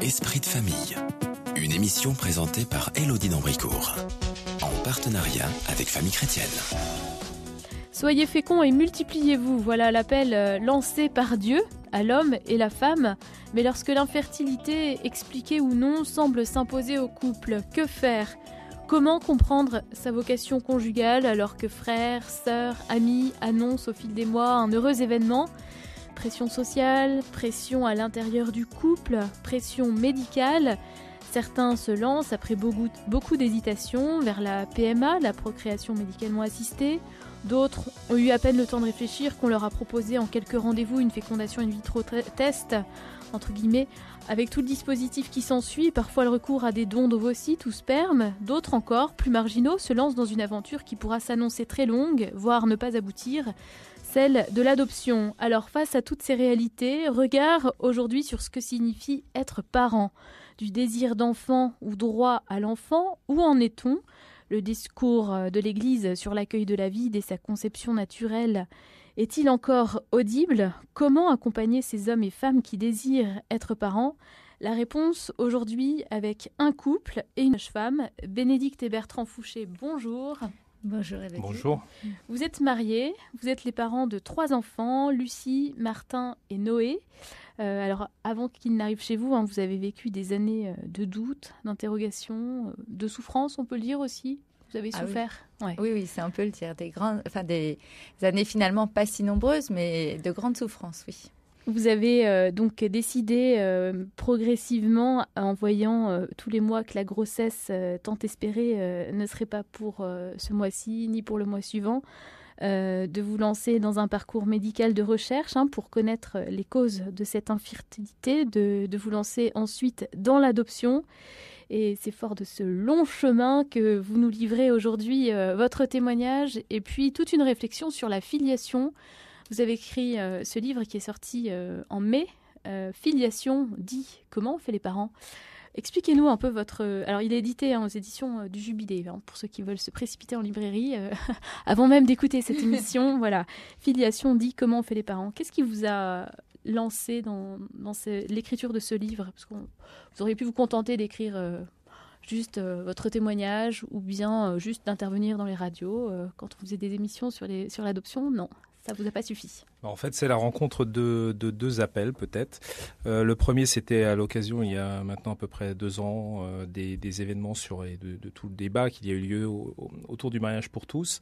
Esprit de famille, une émission présentée par Élodie Dambricourt, en partenariat avec Famille Chrétienne. Soyez féconds et multipliez-vous, voilà l'appel lancé par Dieu à l'homme et la femme. Mais lorsque l'infertilité, expliquée ou non, semble s'imposer au couple, que faire ? Comment comprendre sa vocation conjugale alors que frères, sœurs, amis annoncent au fil des mois un heureux événement ? Pression sociale, pression à l'intérieur du couple, pression médicale. Certains se lancent après beaucoup d'hésitation vers la PMA, la procréation médicalement assistée. D'autres ont eu à peine le temps de réfléchir qu'on leur a proposé en quelques rendez-vous une fécondation in vitro test, entre guillemets, avec tout le dispositif qui s'ensuit, parfois le recours à des dons d'ovocytes ou sperme. D'autres encore, plus marginaux, se lancent dans une aventure qui pourra s'annoncer très longue, voire ne pas aboutir, celle de l'adoption. Alors face à toutes ces réalités, regard aujourd'hui sur ce que signifie être parent. Du désir d'enfant ou droit à l'enfant, où en est-on ? Le discours de l'Église sur l'accueil de la vie dès sa conception naturelle est-il encore audible ? Comment accompagner ces hommes et femmes qui désirent être parents ? La réponse aujourd'hui avec un couple et une femme. Bénédicte et Bertrand Fouché, bonjour. Bonjour Élodie. Bonjour. Vous êtes mariés, vous êtes les parents de 3 enfants, Lucie, Martin et Noé. Alors, avant qu'il n'arrive chez vous, vous avez vécu des années de doute, d'interrogation, de souffrance, on peut le dire aussi. Vous avez souffert. Oui, c'est un peu le dire. Des années finalement pas si nombreuses, mais de grandes souffrances, oui. Vous avez donc décidé progressivement, en voyant tous les mois que la grossesse tant espérée ne serait pas pour ce mois-ci, ni pour le mois suivant, de vous lancer dans un parcours médical de recherche pour connaître les causes de cette infertilité, de vous lancer ensuite dans l'adoption. Et c'est fort de ce long chemin que vous nous livrez aujourd'hui votre témoignage et puis toute une réflexion sur la filiation. Vous avez écrit ce livre qui est sorti en mai, Filiation dit comment on fait les parents. Expliquez-nous un peu votre... Alors, il est édité aux éditions du Jubilé, pour ceux qui veulent se précipiter en librairie, avant même d'écouter cette émission. Voilà, Filiation dit comment on fait les parents. Qu'est-ce qui vous a lancé dans l'écriture de ce livre ? Parce que vous auriez pu vous contenter d'écrire juste votre témoignage ou bien juste d'intervenir dans les radios quand on faisait des émissions sur l'adoption. Non, ça ne vous a pas suffi. En fait, c'est la rencontre de 2 appels, peut-être. Le premier, c'était à l'occasion, il y a maintenant à peu près 2 ans, des événements de tout le débat qu'il y a eu lieu autour du mariage pour tous.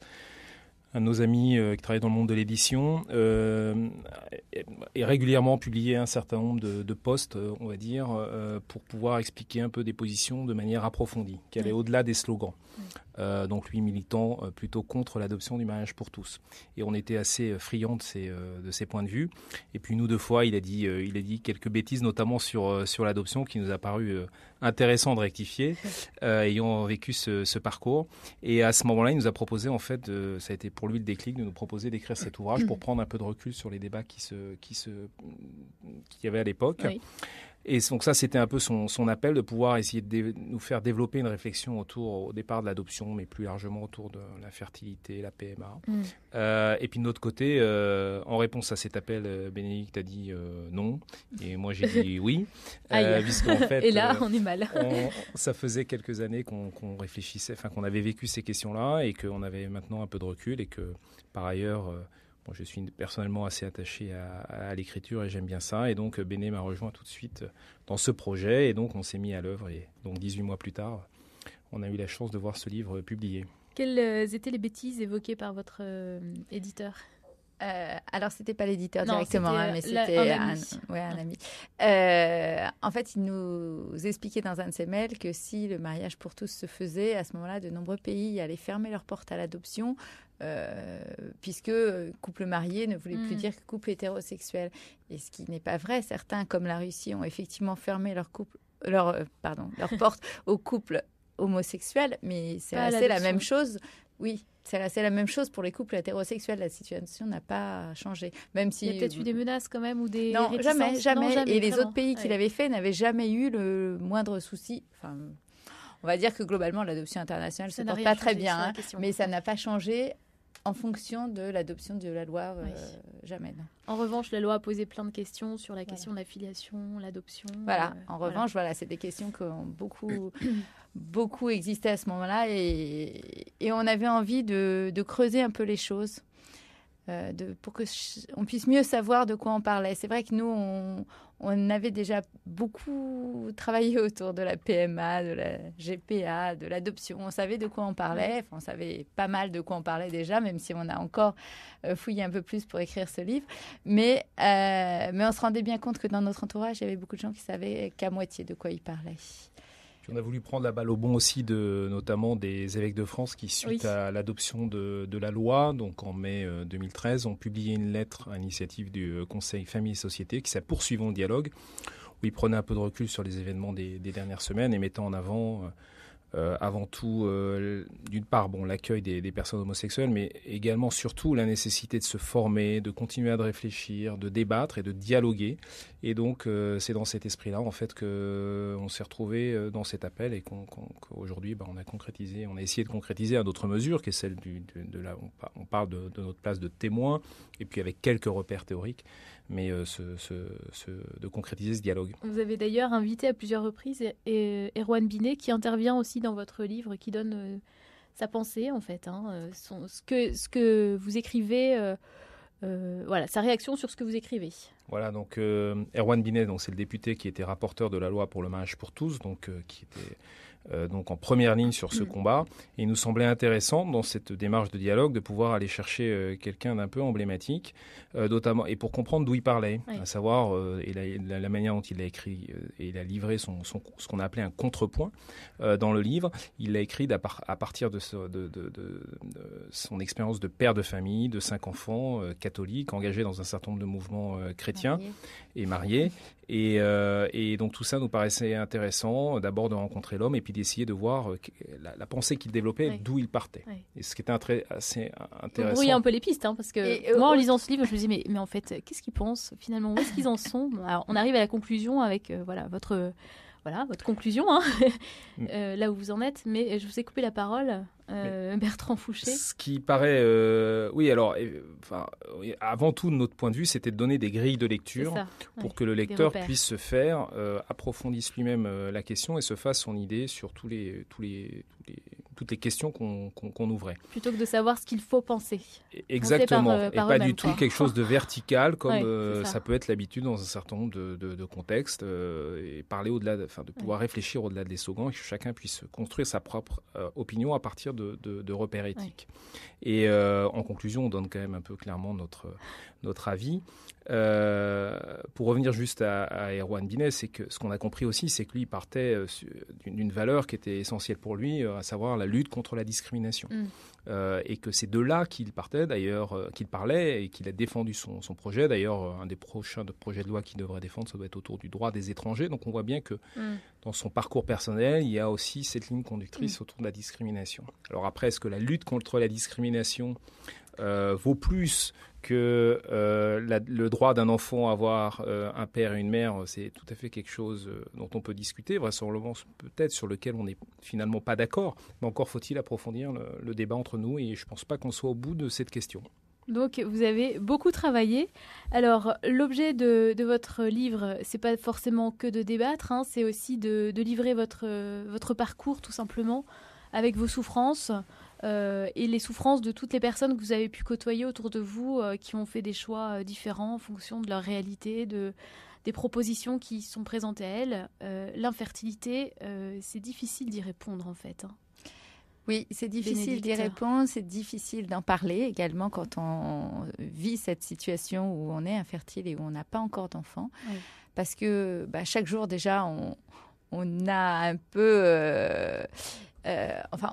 Un de nos amis qui travaille dans le monde de l'édition est régulièrement publié un certain nombre de posts, on va dire, pour pouvoir expliquer un peu des positions de manière approfondie, qui allait au-delà des slogans. Donc lui militant plutôt contre l'adoption du mariage pour tous. Et on était assez friands de ces points de vue. Et puis une ou 2 fois, il a dit quelques bêtises, notamment sur l'adoption, qui nous a paru intéressant de rectifier, ayant vécu ce parcours. Et à ce moment-là, il nous a proposé, en fait, ça a été pour lui le déclic, de nous proposer d'écrire cet ouvrage pour prendre un peu de recul sur les débats qu'il y avait à l'époque. Oui. Et donc ça, c'était un peu son appel de pouvoir essayer de nous faire développer une réflexion au départ de l'adoption, mais plus largement autour de la fertilité, la PMA. Et puis de notre côté, en réponse à cet appel, Bénédicte a dit non. Et moi, j'ai dit oui. Puisqu'en fait, et là, on est mal. Ça faisait quelques années qu'on réfléchissait, qu'on avait vécu ces questions-là et qu'on avait maintenant un peu de recul et que, par ailleurs... je suis personnellement assez attaché à l'écriture et j'aime bien ça. Et donc, Béné m'a rejoint tout de suite dans ce projet. Et donc, on s'est mis à l'œuvre. Et donc, 18 mois plus tard, on a eu la chance de voir ce livre publié. Quelles étaient les bêtises évoquées par votre éditeur ? Alors, c'était pas l'éditeur directement, mais c'était un ami. En fait, il nous expliquait dans un de ses mails que si le mariage pour tous se faisait, à ce moment-là, de nombreux pays allaient fermer leurs portes à l'adoption, puisque couple marié ne voulait plus dire que couple hétérosexuel. Et ce qui n'est pas vrai. Certains, comme la Russie, ont effectivement fermé leurs portes aux couples homosexuels, mais c'est assez la même chose. Oui. C'est la même chose pour les couples hétérosexuels. La situation n'a pas changé. Même si... Il y a peut-être eu des menaces quand même ou des réticences. Non, jamais. Et les vraiment. autres pays qui l'avaient fait n'avaient jamais eu le moindre souci. On va dire que globalement, l'adoption internationale se porte pas très bien. Mais ça n'a pas changé en fonction de l'adoption de la loi Jamel. En revanche, la loi a posé plein de questions sur la question de la filiation, l'adoption. Voilà. En revanche, c'est des questions qui ont beaucoup existé à ce moment-là et on avait envie de creuser un peu les choses pour qu'on puisse mieux savoir de quoi on parlait. C'est vrai que nous, on avait déjà beaucoup travaillé autour de la PMA, de la GPA, de l'adoption. On savait de quoi on parlait. Enfin, on savait pas mal de quoi on parlait déjà, même si on a encore fouillé un peu plus pour écrire ce livre. Mais on se rendait bien compte que dans notre entourage, il y avait beaucoup de gens qui savaient qu'à moitié de quoi ils parlaient. On a voulu prendre la balle au bon aussi, notamment des évêques de France qui, suite à l'adoption de la loi, donc en mai 2013, ont publié une lettre à l'initiative du Conseil Famille et Société qui s'appelle « Poursuivons le dialogue », où ils prenaient un peu de recul sur les événements des dernières semaines et mettant en avant avant tout, d'une part, l'accueil des personnes homosexuelles, mais également, surtout, la nécessité de se former, de continuer à réfléchir, de débattre et de dialoguer. Et donc, c'est dans cet esprit-là, en fait, qu'on s'est retrouvé dans cet appel et qu'aujourd'hui, on a essayé de concrétiser à d'autres mesures, qui est celle on parle de notre place de témoin, et puis avec quelques repères théoriques, mais de concrétiser ce dialogue. Vous avez d'ailleurs invité à plusieurs reprises Erwan Binet, qui intervient aussi dans votre livre, qui donne sa pensée, en fait, ce que vous écrivez, sa réaction sur ce que vous écrivez. Voilà, donc Erwan Binet, c'est le député qui était rapporteur de la loi pour le mariage pour tous, qui était donc en première ligne sur ce combat. Et il nous semblait intéressant, dans cette démarche de dialogue, de pouvoir aller chercher quelqu'un d'un peu emblématique, notamment, et pour comprendre d'où il parlait, à savoir la manière dont il a écrit et il a livré ce qu'on a appelé un contrepoint dans le livre. Il l'a écrit à partir de son expérience de père de famille, de 5 enfants catholiques, engagés dans un certain nombre de mouvements chrétiens et mariés. Et donc tout ça nous paraissait intéressant, d'abord de rencontrer l'homme et puis d'essayer de voir la pensée qu'il développait, d'où il partait. Et ce qui était assez intéressant. Vous brouillez un peu les pistes, parce que moi en lisant ce livre, je me disais mais en fait, qu'est-ce qu'ils pensent finalement, où est-ce qu'ils en sont? Alors, on arrive à la conclusion avec votre conclusion, là où vous en êtes, mais je vous ai coupé la parole, Bertrand Fouché. Ce qui paraît, avant tout, de notre point de vue, c'était de donner des grilles de lecture pour que le lecteur puisse se faire, approfondisse lui-même la question et se fasse son idée sur toutes les questions qu'on ouvrait. Plutôt que de savoir ce qu'il faut penser. Exactement, et pas du tout quelque chose de vertical comme ça peut être l'habitude dans un certain nombre de contextes, et parler au-delà, de pouvoir réfléchir au-delà des slogans et que chacun puisse construire sa propre opinion à partir de repères éthiques. Et en conclusion, on donne quand même un peu clairement notre avis. Pour revenir juste à Erwan Binet, c'est que ce qu'on a compris aussi, c'est que lui partait d'une valeur qui était essentielle pour lui, à savoir la lutte contre la discrimination. Et que c'est de là qu'il partait, d'ailleurs, qu'il parlait et qu'il a défendu son projet. D'ailleurs, un des prochains projets de loi qu'il devrait défendre, ça doit être autour du droit des étrangers. Donc on voit bien que dans son parcours personnel, il y a aussi cette ligne conductrice autour de la discrimination. Alors après, est-ce que la lutte contre la discrimination vaut plus que le droit d'un enfant à avoir un père et une mère? C'est tout à fait quelque chose dont on peut discuter, vraisemblablement peut-être sur lequel on n'est finalement pas d'accord, mais encore faut-il approfondir le débat entre nous et je ne pense pas qu'on soit au bout de cette question. Donc vous avez beaucoup travaillé. Alors l'objet de votre livre, c'est pas forcément que de débattre, c'est aussi de livrer votre parcours tout simplement, avec vos souffrances et les souffrances de toutes les personnes que vous avez pu côtoyer autour de vous, qui ont fait des choix différents en fonction de leur réalité, des propositions qui sont présentées à elles. L'infertilité, c'est difficile d'y répondre en fait. Oui, c'est difficile d'y répondre, c'est difficile d'en parler également quand on vit cette situation où on est infertile et où on n'a pas encore d'enfant. Oui. Parce que chaque jour déjà, on a un peu...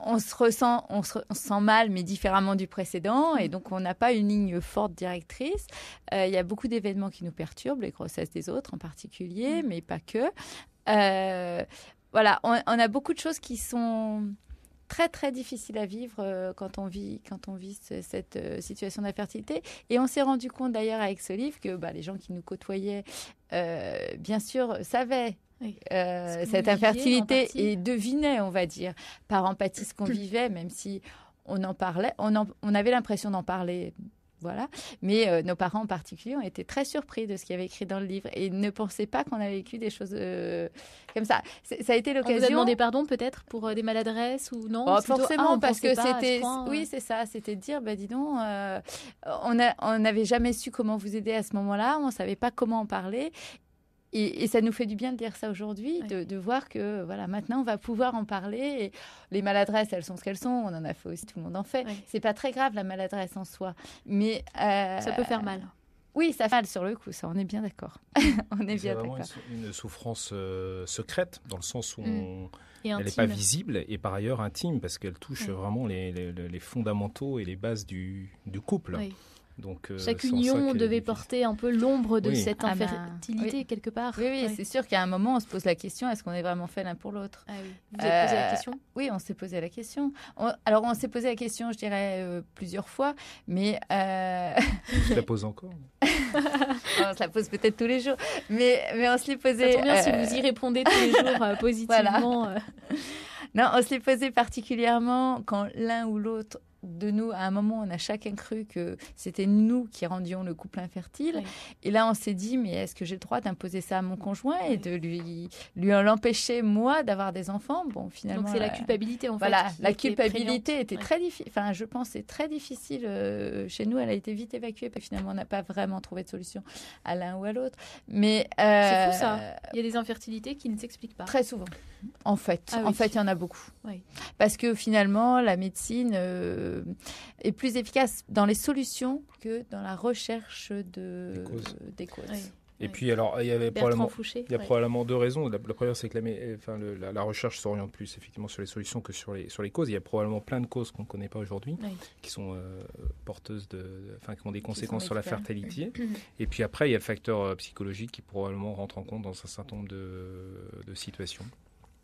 on se sent mal, mais différemment du précédent. Et donc, on n'a pas une ligne forte directrice. Il y a beaucoup d'événements qui nous perturbent, les grossesses des autres en particulier, mais pas que. On a beaucoup de choses qui sont très, très difficiles à vivre quand on vit cette situation d'infertilité. Et on s'est rendu compte d'ailleurs avec ce livre que les gens qui nous côtoyaient, bien sûr, savaient cette infertilité et devinaient, on va dire, par empathie ce qu'on vivait, même si on en parlait, on avait l'impression d'en parler. Voilà. Mais nos parents en particulier ont été très surpris de ce qu'il y avait écrit dans le livre et ne pensaient pas qu'on avait vécu des choses comme ça. Ça a été l'occasion. On vous a demandé pardon peut-être pour des maladresses ou non? Forcément, parce que c'était... Oui, c'est ça. C'était de dire, dis donc, on n'avait jamais su comment vous aider à ce moment-là. On ne savait pas comment en parler. Et ça nous fait du bien de dire ça aujourd'hui, de voir que voilà, maintenant on va pouvoir en parler. Et les maladresses, elles sont ce qu'elles sont. On en a fait aussi, tout le monde en fait. Ouais. C'est pas très grave la maladresse en soi, mais ça peut faire mal. Oui, ça fait mal sur le coup, ça, on est bien d'accord. On est bien d'accord. Une souffrance secrète, dans le sens où elle n'est pas visible et par ailleurs intime, parce qu'elle touche vraiment les fondamentaux et les bases du couple. Oui. Donc, chaque union devait porter un peu l'ombre de cette infertilité quelque part. Oui, c'est sûr qu'à un moment, on se pose la question, est-ce qu'on est vraiment fait l'un pour l'autre? Vous avez posé la question? Oui, on s'est posé la question. On s'est posé la question, je dirais, plusieurs fois, mais... Je te la pose encore. On se la pose peut-être tous les jours, mais on se l'est posé... Ça tombe bien si vous y répondez tous les jours positivement. Voilà. Non, on se l'est posé particulièrement quand l'un ou l'autre de nous, à un moment, on a chacun cru que c'était nous qui rendions le couple infertile. Oui. Et là, on s'est dit, mais est-ce que j'ai le droit d'imposer ça à mon conjoint et de lui en empêcher, moi, d'avoir des enfants? Bon, finalement... Donc, c'est la culpabilité, en fait. Voilà, la culpabilité était très difficile. Enfin, je pense c'est très difficile chez nous. Elle a été vite évacuée. Puis finalement, on n'a pas vraiment trouvé de solution à l'un ou à l'autre. Mais... c'est fou, ça. Il y a des infertilités qui ne s'expliquent pas. Très souvent. En fait, il y en a beaucoup. Oui. Parce que finalement, la médecine est plus efficace dans les solutions que dans la recherche des causes. Oui. Et puis, alors, il y avait probablement deux raisons. La première, c'est que la recherche s'oriente plus effectivement sur les solutions que sur les causes. Il y a probablement plein de causes qu'on ne connaît pas aujourd'hui, qui sont porteuses qui ont des conséquences sur la fertilité. Et puis après, il y a le facteur psychologique qui probablement rentre en compte dans un certain nombre de situations.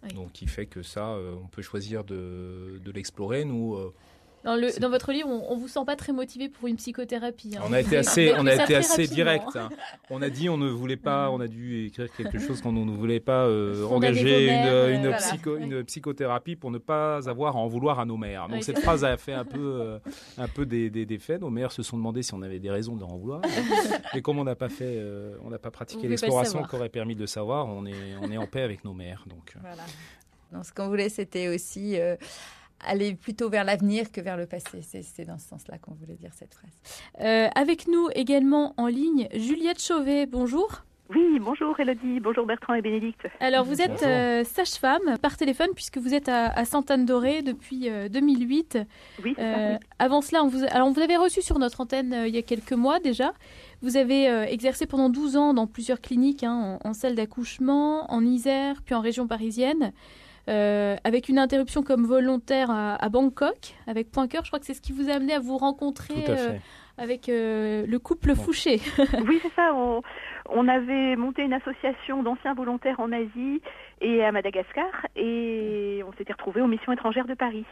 Oui. Donc, qui fait que ça, on peut choisir de l'explorer. Nous, dans votre livre, on ne vous sent pas très motivé pour une psychothérapie. Hein. On a été assez direct. Hein. On a dit on ne voulait pas, on a dû écrire quelque chose qu'on ne voulait pas engager une psychothérapie pour ne pas avoir à en vouloir à nos mères. Donc cette phrase a fait un peu des faits. Nos mères se sont demandé si on avait des raisons d'en vouloir. Et comme on n'a pas pratiqué l'exploration qui aurait permis de le savoir, on est en paix avec nos mères. Donc, voilà. Donc, ce qu'on voulait, c'était aussi... aller plutôt vers l'avenir que vers le passé. C'est dans ce sens-là qu'on voulait dire cette phrase. Avec nous également en ligne, Juliette Chauvet. Bonjour. Oui, bonjour Élodie, bonjour Bertrand et Bénédicte. Alors vous êtes sage-femme par téléphone puisque vous êtes à Sainte-Anne-d'Auray depuis 2008. Oui, c'est ça, oui. Avant cela, on vous avait reçu sur notre antenne il y a quelques mois déjà. Vous avez exercé pendant 12 ans dans plusieurs cliniques, en salle d'accouchement, en Isère, puis en région parisienne. Avec une interruption comme volontaire à Bangkok, avec Point Cœur. Je crois que c'est ce qui vous a amené à vous rencontrer avec le couple Fouché. Oui, c'est ça. On avait monté une association d'anciens volontaires en Asie et à Madagascar et on s'était retrouvés aux missions étrangères de Paris.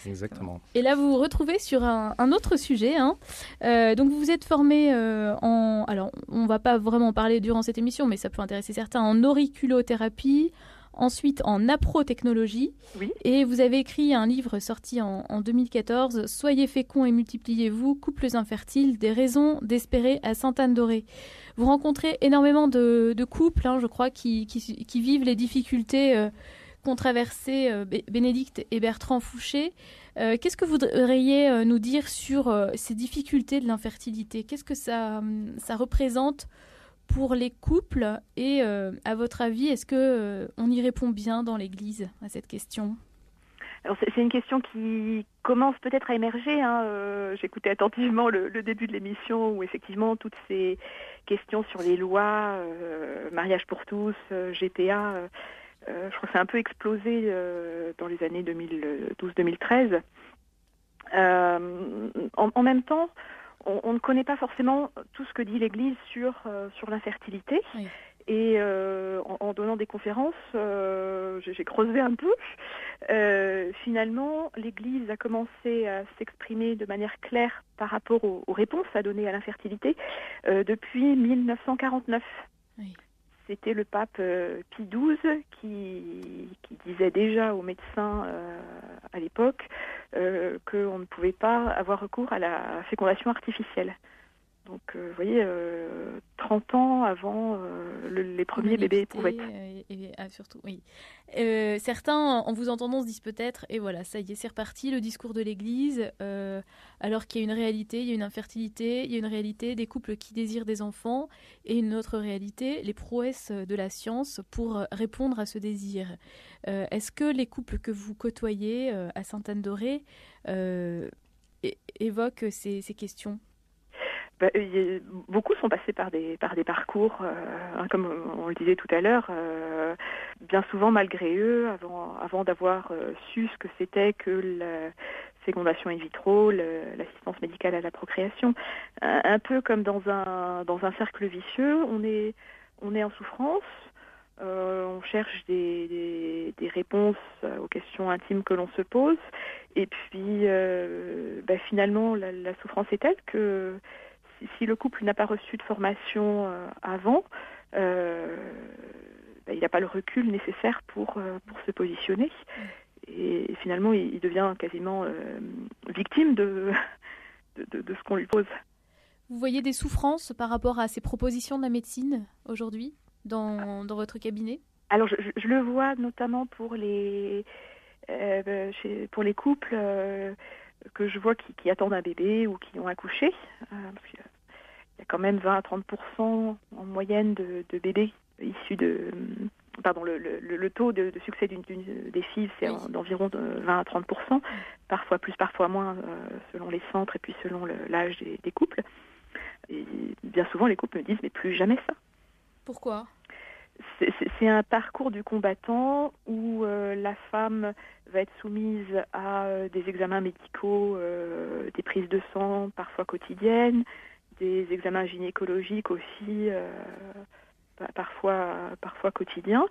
Exactement. Et là, vous vous retrouvez sur un autre sujet. Donc, vous vous êtes formé Alors, on ne va pas vraiment en parler durant cette émission, mais ça peut intéresser certains, en auriculothérapie, ensuite en aprotechnologie. Oui. Et vous avez écrit un livre sorti en 2014, « Soyez féconds et multipliez-vous, couples infertiles, des raisons d'espérer à Sainte-Anne-d'Auray ». Vous rencontrez énormément de couples, je crois, qui vivent les difficultés qu'ont traversées Bénédicte et Bertrand Fouché. Qu'est-ce que vous voudriez nous dire sur ces difficultés de l'infertilité? Qu'est-ce que ça représente pour les couples et à votre avis, est-ce qu'on y répond bien dans l'Église à cette question? Alors c'est une question qui commence peut-être à émerger. J'écoutais attentivement le début de l'émission où effectivement toutes ces questions sur les lois, mariage pour tous, GPA, je crois que c'est un peu explosé dans les années 2012-2013. En même temps, on ne connaît pas forcément tout ce que dit l'Église sur l'infertilité. Oui. Et en donnant des conférences, j'ai creusé un peu. Finalement, l'Église a commencé à s'exprimer de manière claire par rapport aux réponses à donner à l'infertilité depuis 1949. Oui. C'était le pape Pie XII qui disait déjà aux médecins à l'époque qu'on ne pouvait pas avoir recours à la fécondation artificielle. Donc, vous voyez, 30 ans avant les premiers bébés éprouvettes. Surtout, oui. Certains, en vous entendant, se disent peut-être, et voilà, ça y est, c'est reparti, le discours de l'Église, alors qu'il y a une réalité, il y a une infertilité, il y a une réalité des couples qui désirent des enfants, et une autre réalité, les prouesses de la science pour répondre à ce désir. Est-ce que les couples que vous côtoyez à Sainte-Anne-d'Auray évoquent ces questions ? Beaucoup sont passés par des parcours, comme on le disait tout à l'heure, bien souvent malgré eux, avant d'avoir su ce que c'était que la fécondation in vitro, l'assistance médicale à la procréation. Un peu comme dans un cercle vicieux, on est en souffrance, on cherche des réponses aux questions intimes que l'on se pose, et puis finalement la souffrance est telle que si le couple n'a pas reçu de formation avant, il n'a pas le recul nécessaire pour se positionner. Et finalement, il devient quasiment victime de ce qu'on lui pose. Vous voyez des souffrances par rapport à ces propositions de la médecine aujourd'hui dans votre cabinet ? Alors, je le vois notamment pour les couples que je vois qui attendent un bébé ou qui ont accouché. Parce qu'il y a quand même 20 à 30% en moyenne de bébés issus de... le taux de succès des FIV, c'est d'environ 20 à 30%, parfois plus, parfois moins, selon les centres et puis selon l'âge des couples. Et bien souvent, les couples me disent, mais plus jamais ça. Pourquoi ? C'est un parcours du combattant où la femme va être soumise à des examens médicaux, des prises de sang parfois quotidiennes, des examens gynécologiques aussi parfois quotidiens.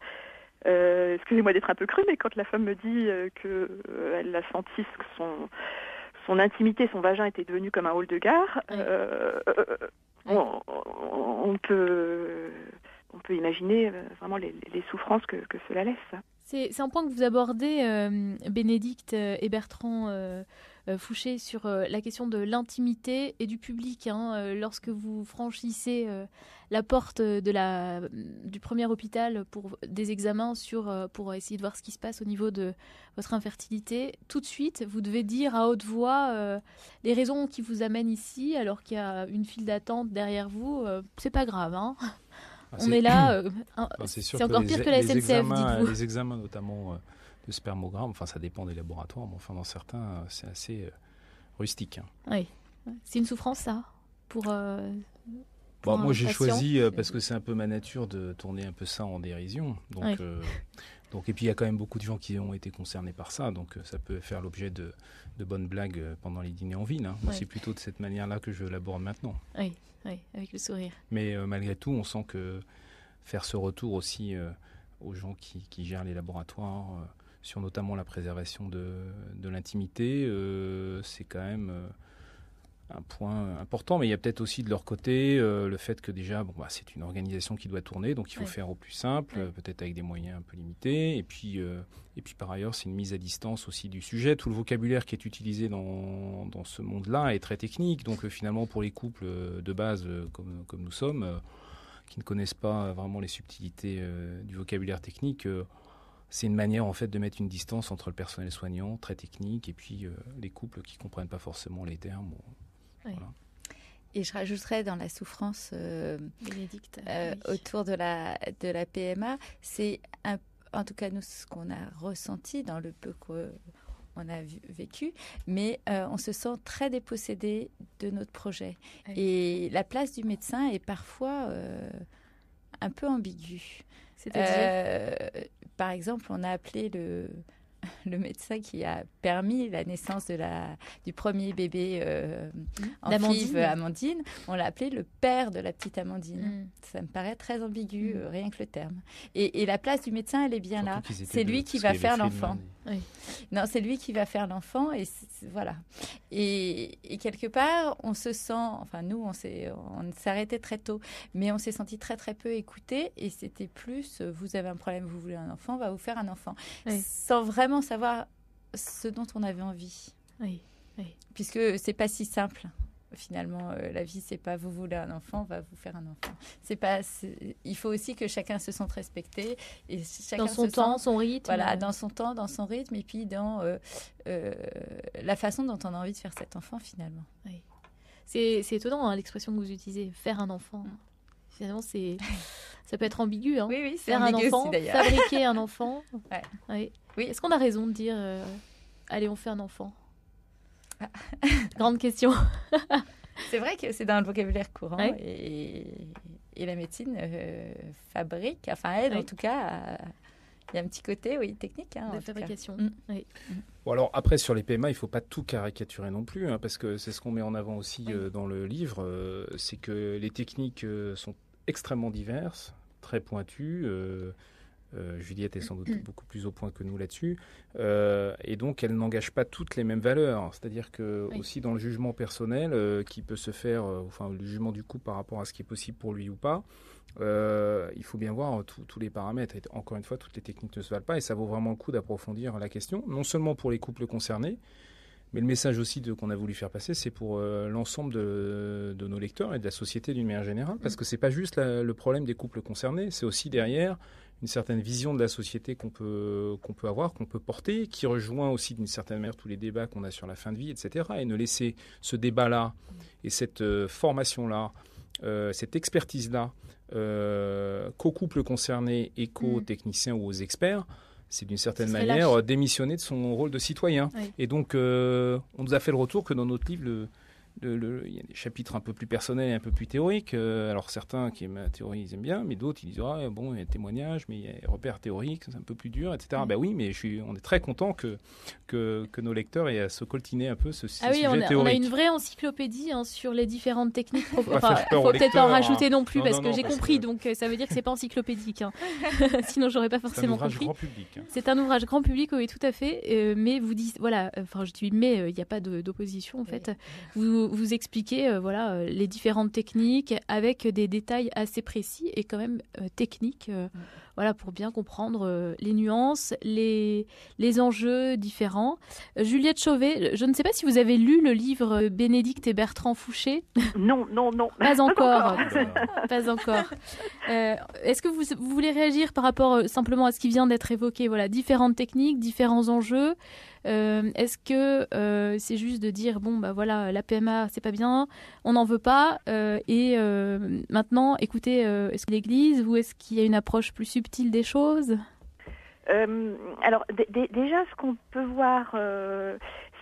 Excusez-moi d'être un peu crue, mais quand la femme me dit qu'elle a senti que son intimité, son vagin était devenu comme un hall de gare, on peut imaginer vraiment les souffrances que cela laisse. C'est un point que vous abordez, Bénédicte et Bertrand Fouché, sur la question de l'intimité et du public. Lorsque vous franchissez la porte du premier hôpital pour des examens pour essayer de voir ce qui se passe au niveau de votre infertilité, tout de suite, vous devez dire à haute voix les raisons qui vous amènent ici, alors qu'il y a une file d'attente derrière vous. C'est pas grave, hein. On est là, c'est encore pire que la SNCF, dites-vous. Les examens notamment de spermogramme, enfin ça dépend des laboratoires, mais enfin dans certains c'est assez rustique. Oui, c'est une souffrance ça pour moi j'ai choisi parce que c'est un peu ma nature de tourner un peu ça en dérision. Donc et puis il y a quand même beaucoup de gens qui ont été concernés par ça, donc ça peut faire l'objet de bonnes blagues pendant les dîners en ville. Moi c'est plutôt de cette manière-là que je l'aborde maintenant. Oui, avec le sourire. Mais malgré tout, on sent que faire ce retour aussi aux gens qui gèrent les laboratoires, sur notamment la préservation de l'intimité, c'est quand même un point important. Mais il y a peut-être aussi de leur côté le fait que déjà, c'est une organisation qui doit tourner, donc il faut faire au plus simple, peut-être avec des moyens un peu limités. Et puis par ailleurs, c'est une mise à distance aussi du sujet. Tout le vocabulaire qui est utilisé dans ce monde-là est très technique. Donc finalement, pour les couples de base comme nous sommes, qui ne connaissent pas vraiment les subtilités du vocabulaire technique, c'est une manière en fait de mettre une distance entre le personnel soignant, très technique, et puis les couples qui ne comprennent pas forcément les termes. Voilà. Et je rajouterais dans la souffrance autour de la PMA, c'est en tout cas nous ce qu'on a ressenti dans le peu qu'on a vécu, mais on se sent très dépossédé de notre projet. Oui. Et la place du médecin est parfois un peu ambiguë. C'est-à-dire par exemple, on a appelé le médecin qui a permis la naissance du premier bébé en FIV, Amandine, on l'a appelé le père de la petite Amandine. Ça me paraît très ambigu, rien que le terme. Et la place du médecin, elle est bien là. C'est lui qui va faire l'enfant. Oui. Non, c'est lui qui va faire l'enfant, et voilà. Et quelque part, on se sent, enfin nous, on s'est arrêté très tôt, mais on s'est senti très très peu écouté, et c'était plus, vous avez un problème, vous voulez un enfant, on va vous faire un enfant, sans vraiment savoir ce dont on avait envie. Oui. Puisque c'est pas si simple. Finalement, la vie, c'est pas vous voulez un enfant, on va vous faire un enfant. Il faut aussi que chacun se sente respecté. Et chacun dans son temps, son rythme. Voilà, dans son temps, dans son rythme, et puis dans la façon dont on a envie de faire cet enfant, finalement. Oui. C'est étonnant, hein, l'expression que vous utilisez, faire un enfant. Finalement, ça peut être ambigu. Hein. Oui, c'est faire un enfant, aussi, fabriquer un enfant. Ouais. Oui. Est-ce qu'on a raison de dire allez, on fait un enfant? Grande question. C'est vrai que c'est dans le vocabulaire courant et la médecine fabrique, aide en tout cas. Il y a un petit côté technique. De fabrication. Oui. Bon, alors après, sur les PMA, il ne faut pas tout caricaturer non plus, parce que c'est ce qu'on met en avant aussi dans le livre, c'est que les techniques sont extrêmement diverses, très pointues. Juliette est sans doute beaucoup plus au point que nous là-dessus. Et donc, elle n'engage pas toutes les mêmes valeurs. C'est-à-dire que aussi dans le jugement personnel qui peut se faire, le jugement du couple par rapport à ce qui est possible pour lui ou pas, il faut bien voir tous les paramètres. Et encore une fois, toutes les techniques ne se valent pas et ça vaut vraiment le coup d'approfondir la question, non seulement pour les couples concernés, mais le message aussi qu'on a voulu faire passer, c'est pour l'ensemble de nos lecteurs et de la société d'une manière générale, parce que c'est pas juste le problème des couples concernés, c'est aussi derrière une certaine vision de la société qu'on peut avoir, qu'on peut porter, qui rejoint aussi d'une certaine manière tous les débats qu'on a sur la fin de vie, etc. Et ne laisser ce débat-là et cette formation-là, cette expertise-là, qu'aux couples concernés et qu'aux techniciens ou aux experts, c'est d'une certaine manière démissionner de son rôle de citoyen. Oui. Et donc, on nous a fait le retour que dans notre livre, il y a des chapitres un peu plus personnels et un peu plus théoriques. Alors, certains qui aiment la théorie, ils aiment bien, mais d'autres, ils disent il y a témoignages, mais il y a repères théoriques, c'est un peu plus dur, etc. Ben oui, mais on est très content que nos lecteurs aient à se coltiner un peu ce sujet théorique. On a une vraie encyclopédie sur les différentes techniques. Il ne faut peut-être pas en rajouter non plus, parce que j'ai compris, donc ça veut dire que ce n'est pas encyclopédique. Sinon, je n'aurais pas forcément compris. C'est un ouvrage grand public. C'est un ouvrage grand public, oui, tout à fait. Mais vous dites, il n'y a pas d'opposition, en fait. Vous expliquez les différentes techniques avec des détails assez précis et quand même techniques pour bien comprendre les nuances, les enjeux différents. Juliette Chauvet, je ne sais pas si vous avez lu le livre Bénédicte et Bertrand Fouché. Non. Pas encore. Pas encore. Est-ce que vous voulez réagir par rapport simplement à ce qui vient d'être évoqué? Différentes techniques, différents enjeux. Est-ce que c'est juste de dire la PMA c'est pas bien, on n'en veut pas et maintenant écoutez, est-ce que l'Église ou est-ce qu'il y a une approche plus subtile des choses? Alors déjà ce qu'on peut voir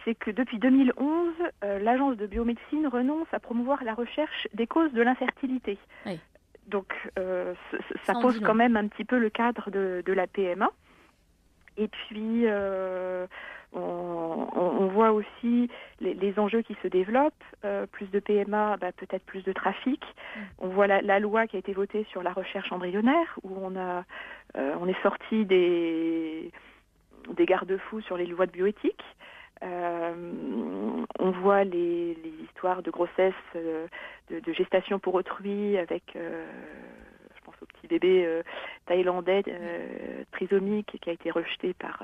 c'est que depuis 2011 l'agence de biomédecine renonce à promouvoir la recherche des causes de l'infertilité. Oui. Donc ça pose quand même un petit peu le cadre de la PMA. Et puis on voit aussi les enjeux qui se développent, plus de PMA, peut-être plus de trafic. On voit la loi qui a été votée sur la recherche embryonnaire, où on est sorti des garde-fous sur les lois de bioéthique. On voit les histoires de grossesse, de gestation pour autrui avec... je pense au petit bébé thaïlandais trisomique qui a été rejeté par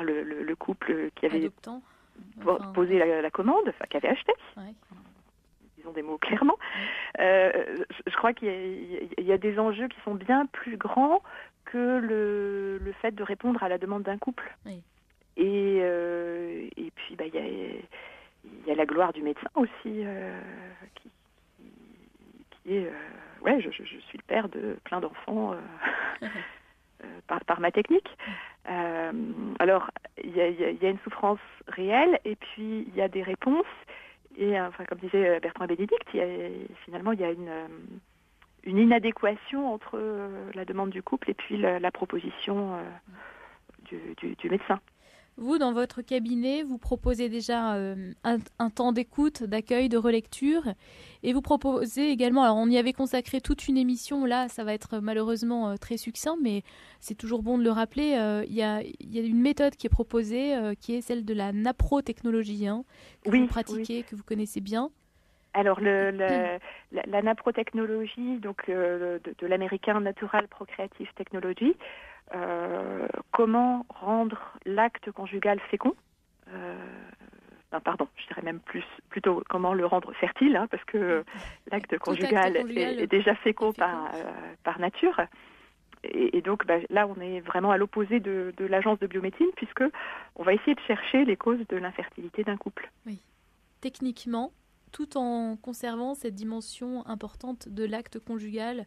le couple qui avait posé la commande, qui avait acheté. Ouais. Disons des mots clairement. Je crois qu'il y a des enjeux qui sont bien plus grands que le fait de répondre à la demande d'un couple. Oui. Et puis il y a la gloire du médecin aussi qui est je suis le père de plein d'enfants par ma technique. Alors il y a une souffrance réelle et puis il y a des réponses et comme disait Bertrand Bénédicte, finalement il y a une inadéquation entre la demande du couple et puis la proposition du médecin. Vous, dans votre cabinet, vous proposez déjà un temps d'écoute, d'accueil, de relecture. Et vous proposez également, alors on y avait consacré toute une émission, là ça va être malheureusement très succinct, mais c'est toujours bon de le rappeler. Il y a une méthode qui est proposée, qui est celle de la naprotechnologie, que vous pratiquez, que vous connaissez bien. Alors, la naprotechnologie, donc de l'américain Natural Procreative Technology, comment rendre l'acte conjugal fécond, je dirais même plutôt comment le rendre fertile, parce que l'acte conjugal est déjà fécond par nature. Et donc là, on est vraiment à l'opposé de l'agence de biomédecine, puisque on va essayer de chercher les causes de l'infertilité d'un couple. Oui. Techniquement, tout en conservant cette dimension importante de l'acte conjugal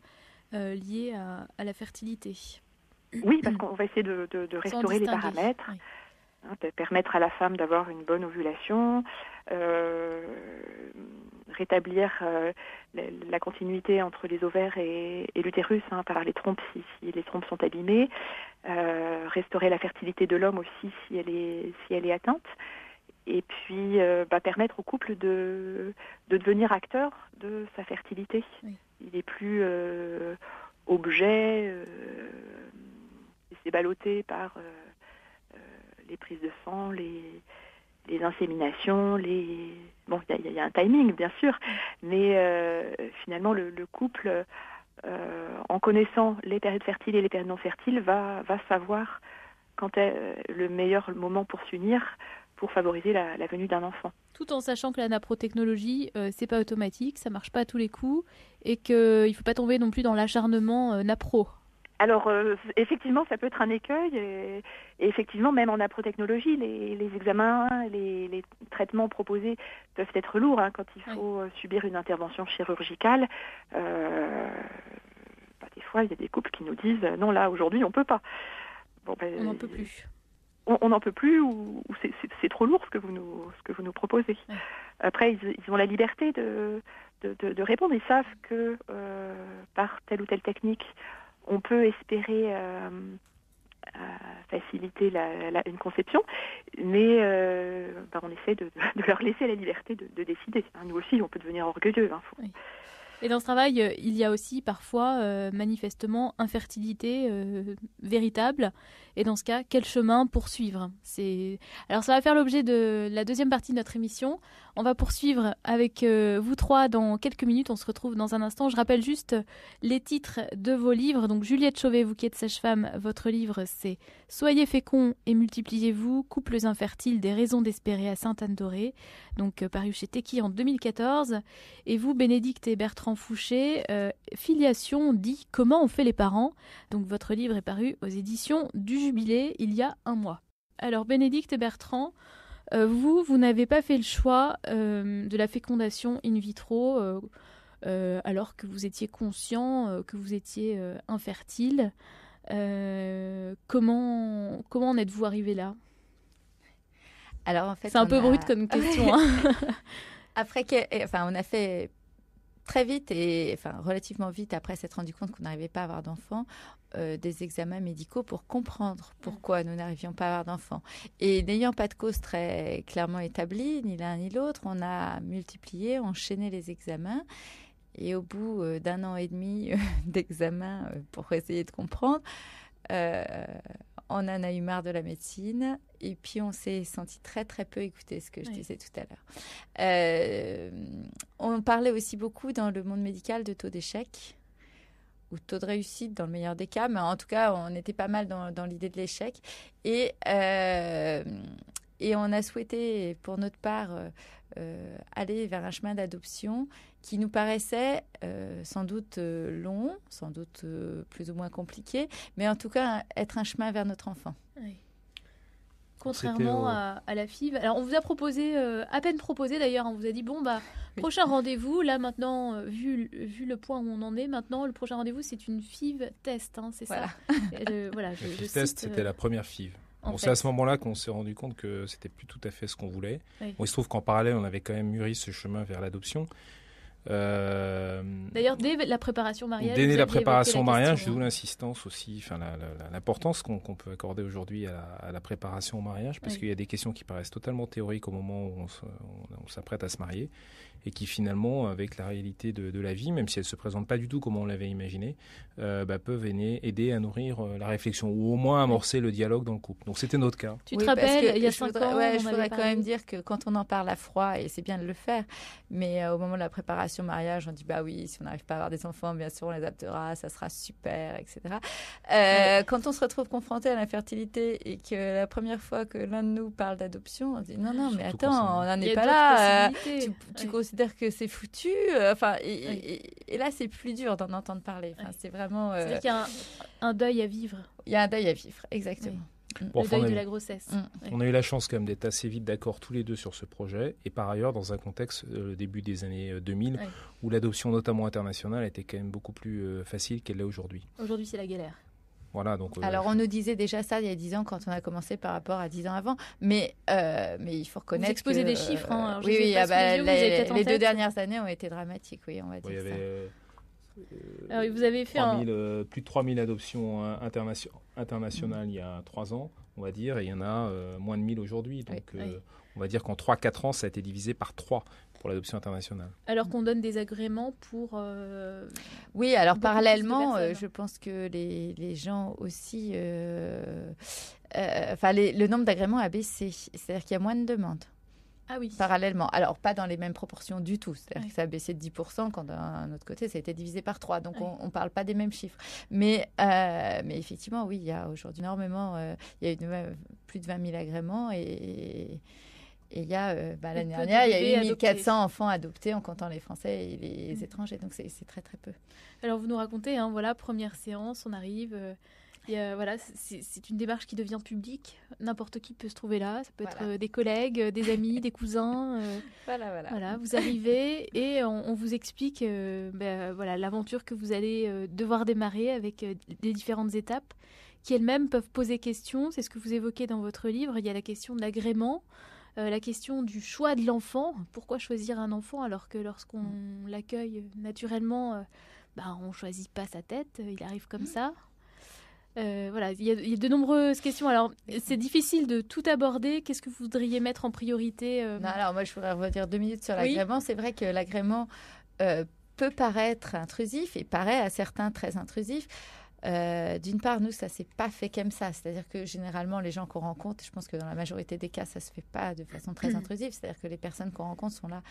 lié à la fertilité. Oui, parce qu'on va essayer de restaurer les paramètres, permettre à la femme d'avoir une bonne ovulation, rétablir la continuité entre les ovaires et l'utérus par les trompes si les trompes sont abîmées, restaurer la fertilité de l'homme aussi si elle est atteinte, et puis permettre au couple de devenir acteur de sa fertilité. Oui. Il n'est plus objet, c'est ballotté par les prises de sang, les inséminations, il y a un timing bien sûr, mais finalement le couple, en connaissant les périodes fertiles et les périodes non fertiles, va savoir quand est le meilleur moment pour s'unir, pour favoriser la venue d'un enfant. Tout en sachant que la naprotechnologie, c'est pas automatique, ça marche pas à tous les coups, et qu'il faut pas tomber non plus dans l'acharnement napro. Alors, effectivement, ça peut être un écueil, et effectivement, même en naprotechnologie, les examens, les traitements proposés peuvent être lourds quand il faut subir une intervention chirurgicale. Des fois, il y a des couples qui nous disent « Non, là, aujourd'hui, on peut pas. » On n'en peut plus. On n'en peut plus, ou c'est trop lourd ce que vous nous proposez. Ouais. Après, ils ont la liberté de répondre. Ils savent que par telle ou telle technique, on peut espérer faciliter une conception, mais on essaie de leur laisser la liberté de décider. Nous aussi, on peut devenir orgueilleux. Oui. Et dans ce travail, il y a aussi parfois, manifestement, infertilité véritable. Et dans ce cas, quel chemin poursuivre ? Alors ça va faire l'objet de la deuxième partie de notre émission. On va poursuivre avec vous trois dans quelques minutes. On se retrouve dans un instant. Je rappelle juste les titres de vos livres. Donc Juliette Chauvet, vous qui êtes sage-femme, votre livre c'est « Soyez féconds et multipliez-vous, couples infertiles, des raisons d'espérer à Sainte-Anne-d'Auray », donc paru chez Tekki en 2014. Et vous, Bénédicte et Bertrand Fouché, Filiation dit « Comment on fait les parents ?» Donc votre livre est paru aux éditions du Jubilé il y a un mois. Alors Bénédicte et Bertrand, vous n'avez pas fait le choix de la fécondation in vitro alors que vous étiez conscient que vous étiez infertile. Comment en êtes-vous arrivé là ? Alors en fait, c'est un peu brut comme question. On a fait très vite relativement vite après s'être rendu compte qu'on n'arrivait pas à avoir d'enfants, des examens médicaux pour comprendre pourquoi nous n'arrivions pas à avoir d'enfants. Et n'ayant pas de cause très clairement établie, ni l'un ni l'autre, on a multiplié, enchaîné les examens. Et au bout d'1 an et demi d'examens pour essayer de comprendre, on en a eu marre de la médecine et puis on s'est senti très très peu écouter, ce que je disais tout à l'heure. On parlait aussi beaucoup dans le monde médical de taux d'échec ou taux de réussite dans le meilleur des cas, mais en tout cas on était pas mal dans l'idée de l'échec et on a souhaité pour notre part aller vers un chemin d'adoption qui nous paraissait sans doute long, sans doute plus ou moins compliqué, mais en tout cas être un chemin vers notre enfant. Oui. Contrairement à la FIV. Alors on vous a proposé, à peine proposé d'ailleurs, on vous a dit prochain rendez-vous, là maintenant, vu le point où on en est maintenant, le prochain rendez-vous c'est une FIV test, c'est ça. La FIV test, c'était la première FIV. C'est à ce moment-là qu'on s'est rendu compte que c'était plus tout à fait ce qu'on voulait. Oui. Il se trouve qu'en parallèle, on avait quand même mûri ce chemin vers l'adoption. D'ailleurs, dès la préparation au mariage, dès la préparation au mariage, d'où l'insistance aussi, l'importance qu'on peut accorder aujourd'hui à la préparation au mariage, parce qu'il y a des questions qui paraissent totalement théoriques au moment où on s'apprête à se marier, et qui finalement, avec la réalité de la vie, même si elles ne se présentent pas du tout comme on l'avait imaginé, peuvent aider à nourrir la réflexion, ou au moins amorcer le dialogue dans le couple. Donc c'était notre cas. Tu te rappelles, il y a 5 ans, je voudrais quand même dire que quand on en parle à froid, et c'est bien de le faire, mais au moment de la préparation au mariage, on dit oui, si on n'arrive pas à avoir des enfants, bien sûr on les adoptera, ça sera super, etc. Quand on se retrouve confronté à l'infertilité et que la première fois que l'un de nous parle d'adoption, on dit non, mais attends, on n'en est pas là. Tu considères que c'est foutu, et là c'est plus dur d'en entendre parler. C'est vraiment. C'est-à-dire qu'il y a un deuil à vivre. Il y a un deuil à vivre, exactement. Le deuil de la grossesse. On a eu la chance quand même d'être assez vite d'accord tous les deux sur ce projet, et par ailleurs dans un contexte début des années 2000 où l'adoption notamment internationale était quand même beaucoup plus facile qu'elle l'est aujourd'hui. Aujourd'hui c'est la galère. Voilà, donc, alors on nous disait déjà ça il y a 10 ans quand on a commencé par rapport à 10 ans avant, mais il faut reconnaître vous exposez des chiffres. Hein, oui, les 2 dernières années ont été dramatiques, oui, on va dire ça. Alors, vous avez fait plus de 3000 adoptions internationales il y a 3 ans, on va dire, et il y en a moins de 1000 aujourd'hui. Donc on va dire qu'en 3-4 ans, ça a été divisé par 3 pour l'adoption internationale. Alors qu'on donne des agréments pour... oui, alors parallèlement, je pense que les gens aussi... le nombre d'agréments a baissé, c'est-à-dire qu'il y a moins de demandes. Ah oui. Parallèlement. Alors, pas dans les mêmes proportions du tout. C'est-à-dire que ça a baissé de 10%, quand d'un autre côté, ça a été divisé par 3. Donc, on ne parle pas des mêmes chiffres. Mais effectivement, oui, il y a aujourd'hui énormément... il y a eu plus de 20 000 agréments et il y a, l'année dernière, il y a eu 1400 enfants adoptés en comptant les Français et les étrangers. Donc, c'est très, très peu. Alors, vous nous racontez, première séance, on arrive... c'est une démarche qui devient publique. N'importe qui peut se trouver là. Ça peut être des collègues, des amis, des cousins. Voilà, vous arrivez et on vous explique l'aventure que vous allez devoir démarrer avec les différentes étapes qui elles-mêmes peuvent poser question. C'est ce que vous évoquez dans votre livre. Il y a la question de l'agrément, la question du choix de l'enfant. Pourquoi choisir un enfant alors que lorsqu'on l'accueille naturellement, on ne choisit pas sa tête, il arrive comme ça. Il y a de nombreuses questions. Alors, c'est difficile de tout aborder. Qu'est-ce que vous voudriez mettre en priorité alors moi, je voudrais revenir 2 minutes sur l'agrément. C'est vrai que l'agrément peut paraître intrusif et paraît à certains très intrusif. D'une part, nous, ça s'est pas fait comme ça. C'est-à-dire que généralement, les gens qu'on rencontre, je pense que dans la majorité des cas, ça se fait pas de façon très intrusive. C'est-à-dire que les personnes qu'on rencontre sont là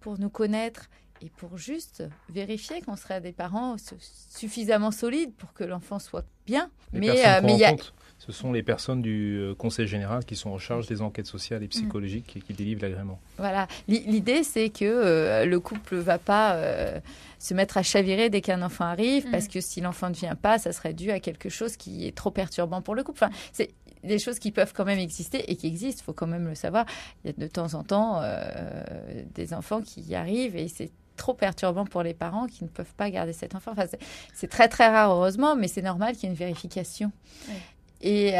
pour nous connaître et pour juste vérifier qu'on serait des parents suffisamment solides pour que l'enfant soit bien. Ce sont les personnes du Conseil général qui sont en charge des enquêtes sociales et psychologiques et qui délivrent l'agrément. Voilà. L'idée, c'est que le couple ne va pas se mettre à chavirer dès qu'un enfant arrive, parce que si l'enfant ne vient pas, ça serait dû à quelque chose qui est trop perturbant pour le couple. Enfin, c'est des choses qui peuvent quand même exister et qui existent, il faut quand même le savoir. Il y a de temps en temps des enfants qui y arrivent et c'est trop perturbant pour les parents qui ne peuvent pas garder cet enfant. Enfin, c'est très très rare, heureusement, mais c'est normal qu'il y ait une vérification. Oui. Et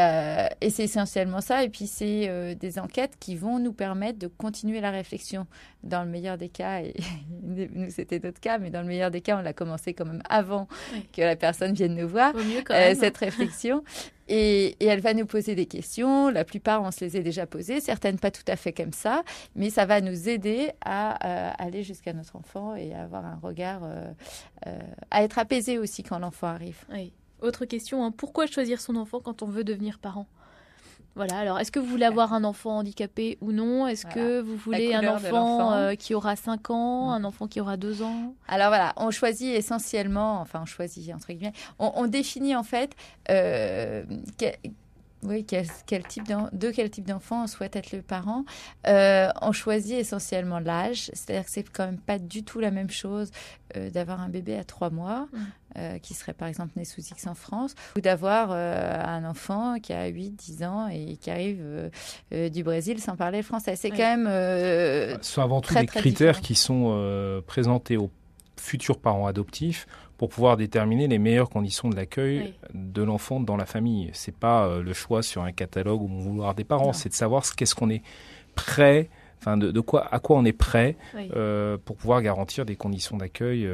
c'est essentiellement ça. Et puis, c'est des enquêtes qui vont nous permettre de continuer la réflexion. Dans le meilleur des cas, et nous, c'était d'autres cas, mais dans le meilleur des cas, on l'a commencé quand même avant que la personne vienne nous voir, cette réflexion. Et elle va nous poser des questions. La plupart, on se les est déjà posées. Certaines, pas tout à fait comme ça. Mais ça va nous aider à aller jusqu'à notre enfant et à avoir un regard, à être apaisé aussi quand l'enfant arrive. Oui. Autre question, pourquoi choisir son enfant quand on veut devenir parent ? Voilà, alors est-ce que vous voulez avoir un enfant handicapé ou non ? Est-ce que vous voulez un enfant qui aura 5 ans, un enfant qui aura 2 ans ? Alors voilà, on choisit essentiellement, entre guillemets, on définit en fait quel type d'enfant on souhaite être le parent. On choisit essentiellement l'âge, c'est-à-dire que c'est quand même pas du tout la même chose d'avoir un bébé à 3 mois, qui serait par exemple né sous X en France, ou d'avoir un enfant qui a 8-10 ans et qui arrive du Brésil sans parler le français. C'est quand même ce sont avant tout des critères qui sont présentés aux futurs parents adoptifs pour pouvoir déterminer les meilleures conditions de l'accueil de l'enfant dans la famille. C'est pas le choix sur un catalogue ou vouloir des parents, c'est de savoir qu'est-ce qu'on est prêt, enfin à quoi on est prêt pour pouvoir garantir des conditions d'accueil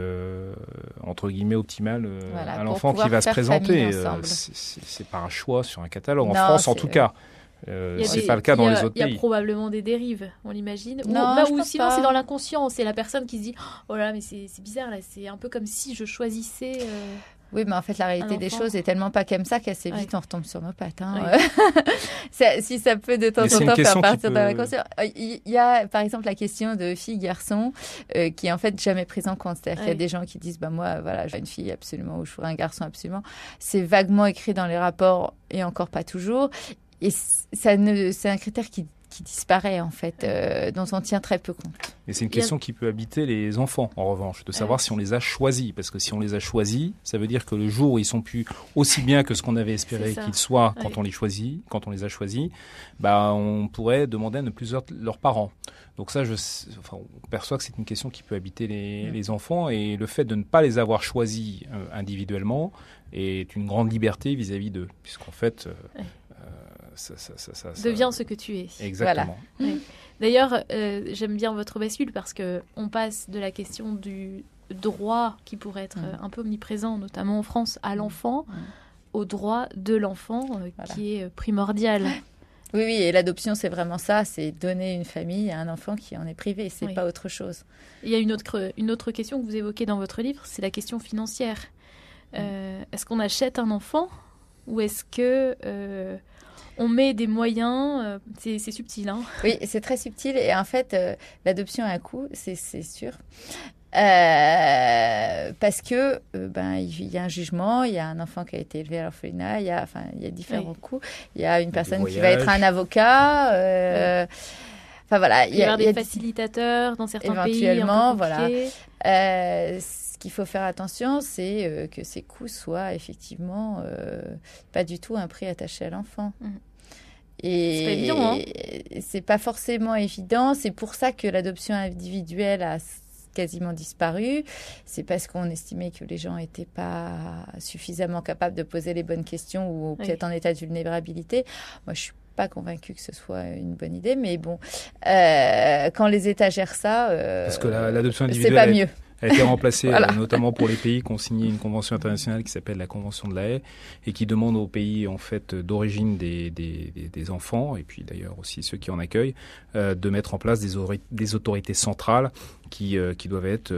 entre guillemets optimales à l'enfant qui va se présenter. C'est pas un choix sur un catalogue. En France, en tout cas. C'est pas le cas dans les autres pays. Il y a probablement des dérives, on l'imagine. Ou sinon, c'est dans l'inconscient. C'est la personne qui se dit « Oh là, mais c'est bizarre, là. C'est un peu comme si je choisissais... Oui, mais en fait, la réalité des choses est tellement pas comme ça qu'assez vite, on retombe sur nos pattes. Si ça peut de temps en temps faire partir de la conscience. Il y a, par exemple, la question de fille-garçon qui est en fait jamais prise en compte. C'est-à-dire qu'il y a des gens qui disent moi, voilà, je veux une fille absolument ou je veux un garçon absolument. C'est vaguement écrit dans les rapports et encore pas toujours. Et c'est un critère qui disparaît, en fait, dont on tient très peu compte. Et c'est une question qui peut habiter les enfants, en revanche, de savoir si on les a choisis. Parce que si on les a choisis, ça veut dire que le jour où ils sont plus aussi bien que ce qu'on avait espéré qu'ils soient quand on les a choisis, on pourrait demander à ne plus être leurs parents. Donc ça, on perçoit que c'est une question qui peut habiter les enfants. Et le fait de ne pas les avoir choisis individuellement est une grande liberté vis-à-vis d'eux. Puisqu'en fait... Ça devient ce que tu es. Exactement. Voilà. D'ailleurs, j'aime bien votre bascule parce qu'on passe de la question du droit qui pourrait être un peu omniprésent, notamment en France, à l'enfant, au droit de l'enfant qui est primordial. Oui, et l'adoption, c'est vraiment ça, c'est donner une famille à un enfant qui en est privé, c'est pas autre chose. Il y a une autre question que vous évoquez dans votre livre, c'est la question financière. Est-ce qu'on achète un enfant ou est-ce que... on met des moyens, c'est subtil. Hein. Oui, c'est très subtil. Et en fait, l'adoption a un coût, c'est sûr. Parce que il y a un jugement, il y a un enfant qui a été élevé à l'orphelinat, il y a différents coûts. Il y a une personne qui va être un avocat. Enfin voilà, il y a des facilitateurs dans certains pays. Éventuellement, voilà. Ce qu'il faut faire attention, c'est que ces coûts soient effectivement pas du tout un prix attaché à l'enfant. C'est pas évident, hein. C'est pas forcément évident. C'est pour ça que l'adoption individuelle a quasiment disparu. C'est parce qu'on estimait que les gens n'étaient pas suffisamment capables de poser les bonnes questions ou peut-être en état de vulnérabilité. Moi, je suis pas convaincue que ce soit une bonne idée, mais bon, quand les États gèrent ça, parce que l'adoption individuelle, c'est pas mieux. A été remplacée notamment pour les pays qui ont signé une convention internationale qui s'appelle la Convention de la Haye et qui demande aux pays en fait d'origine des enfants et puis d'ailleurs aussi ceux qui en accueillent de mettre en place des autorités centrales qui doivent être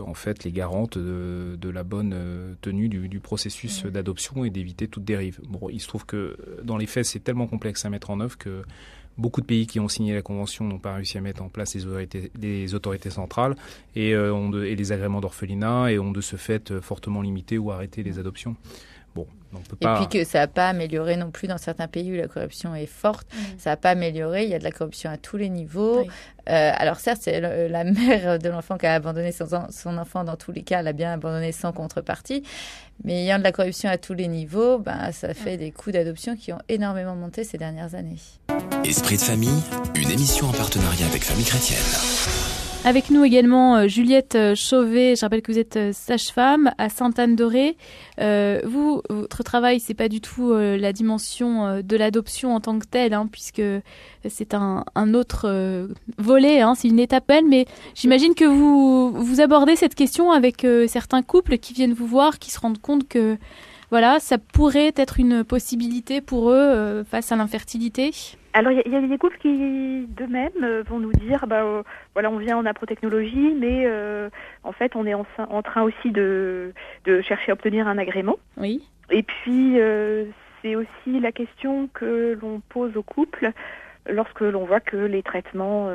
en fait les garantes de la bonne tenue du processus d'adoption et d'éviter toute dérive. Bon, il se trouve que dans les faits c'est tellement complexe à mettre en œuvre que beaucoup de pays qui ont signé la Convention n'ont pas réussi à mettre en place les autorités centrales et les agréments d'orphelinat et ont de ce fait fortement limité ou arrêté les adoptions. Bon, on peut pas... Et puis que ça n'a pas amélioré non plus dans certains pays où la corruption est forte. Ça n'a pas amélioré. Il y a de la corruption à tous les niveaux. Oui. Alors certes, c'est la mère de l'enfant qui a abandonné son enfant. Dans tous les cas, elle a bien abandonné sans contrepartie. Mais ayant de la corruption à tous les niveaux, ça fait des coûts d'adoption qui ont énormément monté ces dernières années. Esprit de famille, une émission en partenariat avec Famille Chrétienne. Avec nous également Juliette Chauvet, je rappelle que vous êtes sage-femme à Sainte-Anne-d'Auray. Votre travail, c'est pas du tout la dimension de l'adoption en tant que telle, puisque c'est un autre volet, c'est une étape belle, mais j'imagine que vous abordez cette question avec certains couples qui viennent vous voir, qui se rendent compte que voilà, ça pourrait être une possibilité pour eux face à l'infertilité. Alors, il y a des couples qui, d'eux-mêmes, vont nous dire, voilà, on vient en aprotechnologie, mais en fait, on est en train aussi de chercher à obtenir un agrément. Oui. Et puis, c'est aussi la question que l'on pose aux couples lorsque l'on voit que les traitements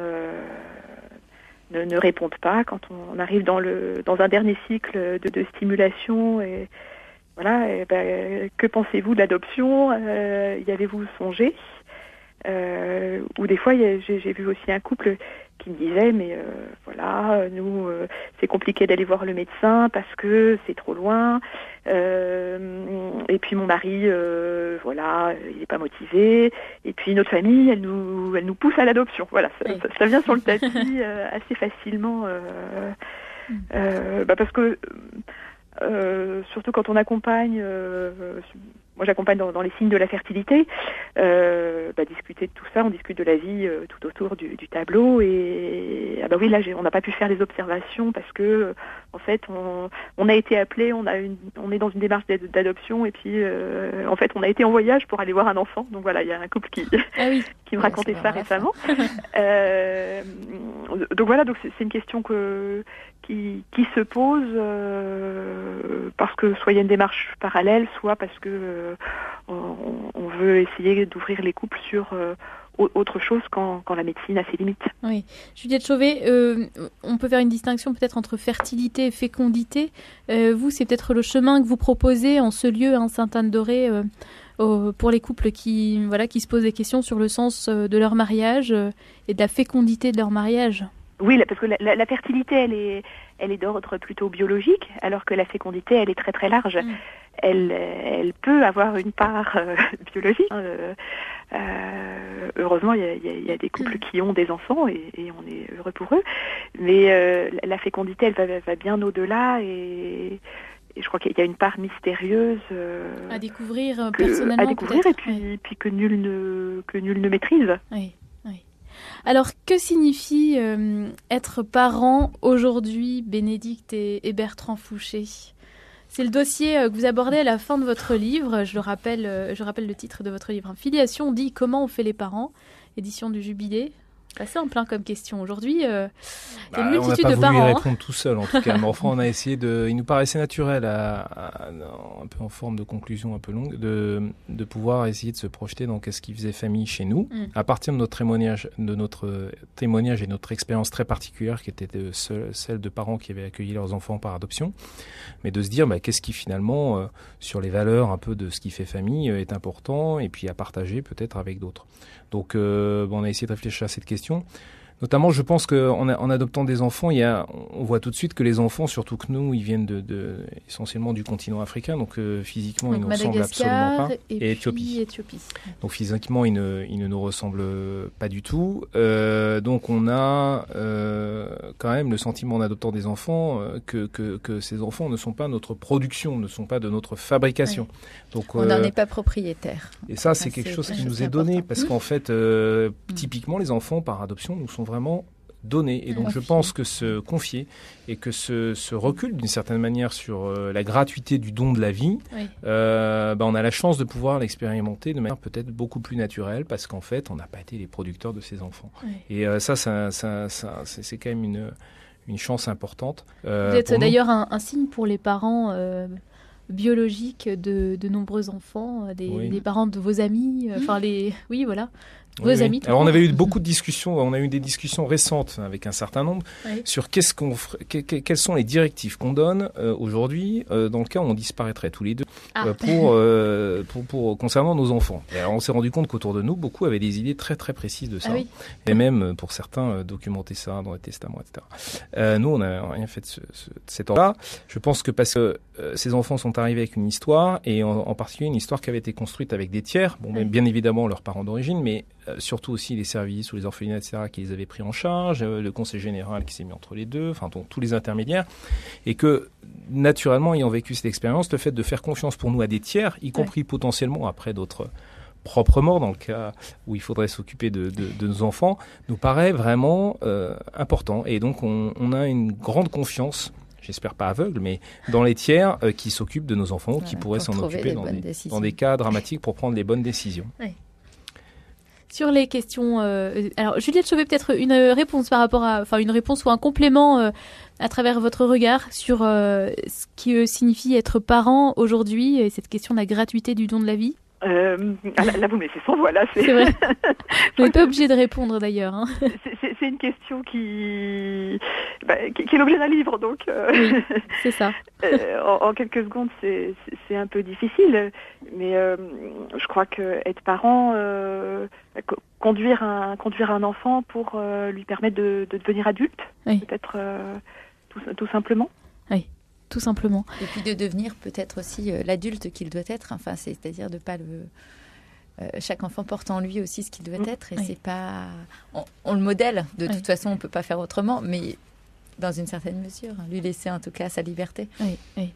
ne répondent pas, quand on arrive dans un dernier cycle de stimulation et... Voilà, que pensez-vous de l'adoption ? Y avez-vous songé ? Ou des fois, j'ai vu aussi un couple qui me disait, mais voilà, nous, c'est compliqué d'aller voir le médecin parce que c'est trop loin. Et puis mon mari, voilà, il n'est pas motivé. Et puis notre famille, elle nous pousse à l'adoption. Voilà, ça vient sur le tapis assez facilement. Parce que surtout quand on accompagne, moi j'accompagne dans les signes de la fertilité, discuter de tout ça, on discute de la vie tout autour du tableau, et oui, là on n'a pas pu faire les observations parce que en fait on a été appelé, on est dans une démarche d'adoption, et puis en fait on a été en voyage pour aller voir un enfant, donc voilà, il y a un couple qui me racontait ça récemment. Donc voilà, donc c'est une question qui se pose parce que soit il y a une démarche parallèle, soit parce que on veut essayer d'ouvrir les couples sur autre chose quand la médecine a ses limites. Oui. Juliette Chauvet, on peut faire une distinction peut-être entre fertilité et fécondité. Vous, c'est peut-être le chemin que vous proposez en ce lieu, Sainte-Anne-d'Auray, pour les couples qui se posent des questions sur le sens de leur mariage et de la fécondité de leur mariage. Oui, parce que la fertilité, elle est d'ordre plutôt biologique, alors que la fécondité, elle est très très large. Elle peut avoir une part biologique. Heureusement, il y a des couples qui ont des enfants et on est heureux pour eux. Mais la fécondité, elle va bien au-delà, et je crois qu'il y a une part mystérieuse à découvrir personnellement. À découvrir, et puis que nul ne maîtrise. Oui. Alors, que signifie être parent aujourd'hui, Bénédicte et Bertrand Fouché ? C'est le dossier que vous abordez à la fin de votre livre. Je rappelle le titre de votre livre. Filiation dit comment on fait les parents, édition du Jubilé. C'est assez en plein comme question aujourd'hui. Il y a une multitude de parents. On n'a pas voulu y répondre tout seul, en tout cas. Mais enfin, on a essayé il nous paraissait naturel, un peu en forme de conclusion un peu longue, de pouvoir essayer de se projeter dans qu'est-ce qui faisait famille chez nous, à partir de notre témoignage et notre expérience très particulière, qui était celle de parents qui avaient accueilli leurs enfants par adoption, mais de se dire qu'est-ce qui finalement, sur les valeurs un peu de ce qui fait famille, est important, et puis à partager peut-être avec d'autres. Donc on a essayé de réfléchir à cette question. Notamment, je pense qu'en adoptant des enfants, on voit tout de suite que les enfants, surtout que nous, ils viennent essentiellement du continent africain, donc physiquement, ils ne nous ressemblent absolument pas. Et Éthiopie. Donc physiquement, ils ne nous ressemblent pas du tout. Donc on a quand même le sentiment en adoptant des enfants que ces enfants ne sont pas notre production, ne sont pas de notre fabrication. Oui. Donc, on n'en est pas propriétaire. Et ça, c'est quelque chose qui nous est donné, parce qu'en fait, typiquement, les enfants par adoption nous sont vraiment donnés. Et donc, je pense que se confier et que ce recul, d'une certaine manière, sur la gratuité du don de la vie, on a la chance de pouvoir l'expérimenter de manière peut-être beaucoup plus naturelle, parce qu'en fait, on n'a pas été les producteurs de ces enfants. Oui. Et ça, c'est quand même une chance importante. Vous êtes d'ailleurs un signe pour les parents biologiques de nombreux enfants, des parents de vos amis, vos amis. Alors on avait eu beaucoup de discussions, on a eu des discussions récentes avec un certain nombre sur quelles sont les directives qu'on donne aujourd'hui dans le cas où on disparaîtrait tous les deux pour concernant nos enfants. Et alors on s'est rendu compte qu'autour de nous, beaucoup avaient des idées très très précises de ça, et même pour certains documenter ça dans les testaments, etc. Nous on n'a rien fait de cet ordre-là. Je pense que parce que ces enfants sont arrivés avec une histoire, et en particulier une histoire qui avait été construite avec des tiers, bien évidemment leurs parents d'origine, mais surtout aussi les services ou les orphelinats, etc., qui les avaient pris en charge, le conseil général qui s'est mis entre les deux, enfin donc, tous les intermédiaires, et que naturellement, ayant vécu cette expérience, le fait de faire confiance pour nous à des tiers, y compris potentiellement après d'autres propres morts, dans le cas où il faudrait s'occuper de nos enfants, nous paraît vraiment important. Et donc on a une grande confiance, j'espère pas aveugle, mais dans les tiers qui s'occupent de nos enfants, qui pourraient s'en occuper dans des cas dramatiques pour prendre les bonnes décisions. Oui. Sur les questions, alors Juliette Chauvet, peut-être une réponse par rapport une réponse ou un complément à travers votre regard sur ce qui signifie être parent aujourd'hui, et cette question de la gratuité du don de la vie. Là, vous me laissez sans voix, là. C'est vrai. Vous n'êtes pas obligé de répondre, d'ailleurs. Hein. C'est une question qui est l'objet d'un livre, donc... Oui, c'est ça. En quelques secondes, c'est un peu difficile, mais je crois qu'être parent, conduire un enfant pour lui permettre de devenir adulte, peut-être tout simplement. Oui. Tout simplement. Et puis de devenir peut-être aussi l'adulte qu'il doit être, c'est-à-dire de pas chaque enfant porte en lui aussi ce qu'il doit être, et c'est pas... On le modèle, de toute façon on peut pas faire autrement, mais dans une certaine mesure, lui laisser en tout cas sa liberté.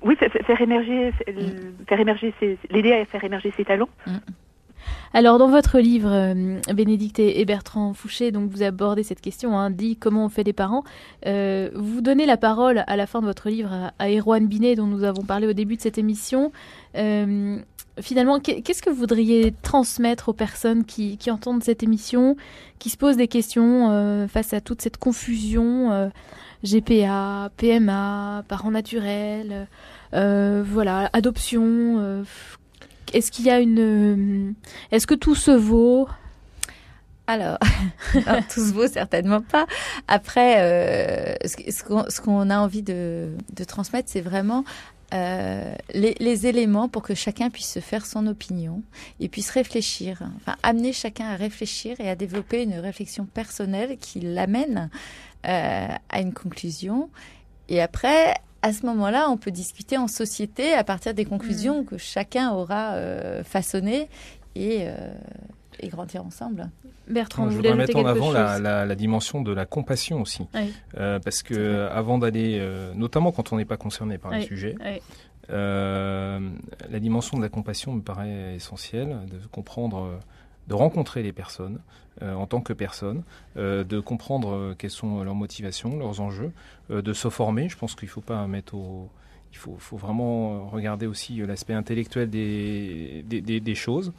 Oui, faire émerger, l'aider à faire émerger ses talents. Alors, dans votre livre, Bénédicte et Bertrand Fouché, donc vous abordez cette question, dit comment on fait des parents. Vous donnez la parole à la fin de votre livre à Erwan Binet, dont nous avons parlé au début de cette émission. Finalement, qu'est-ce que vous voudriez transmettre aux personnes qui entendent cette émission, qui se posent des questions face à toute cette confusion, GPA, PMA, parents naturels, adoption est-ce qu'il y a est-ce que tout se vaut ? Alors, non, tout se vaut certainement pas. Après, ce qu'on a envie de transmettre, c'est vraiment les éléments pour que chacun puisse se faire son opinion et puisse réfléchir. Enfin, amener chacun à réfléchir et à développer une réflexion personnelle qui l'amène à une conclusion. Et après, à ce moment-là, on peut discuter en société à partir des conclusions que chacun aura façonnées et grandir ensemble. Bertrand, je voudrais mettre en avant la dimension de la compassion aussi. Oui. Parce que avant d'aller, notamment quand on n'est pas concerné par le sujet, la dimension de la compassion me paraît essentielle, de comprendre, de rencontrer les personnes en tant que personnes, de comprendre quelles sont leurs motivations, leurs enjeux, de se former. Je pense qu'il ne faut pas mettre Il faut vraiment regarder aussi l'aspect intellectuel des choses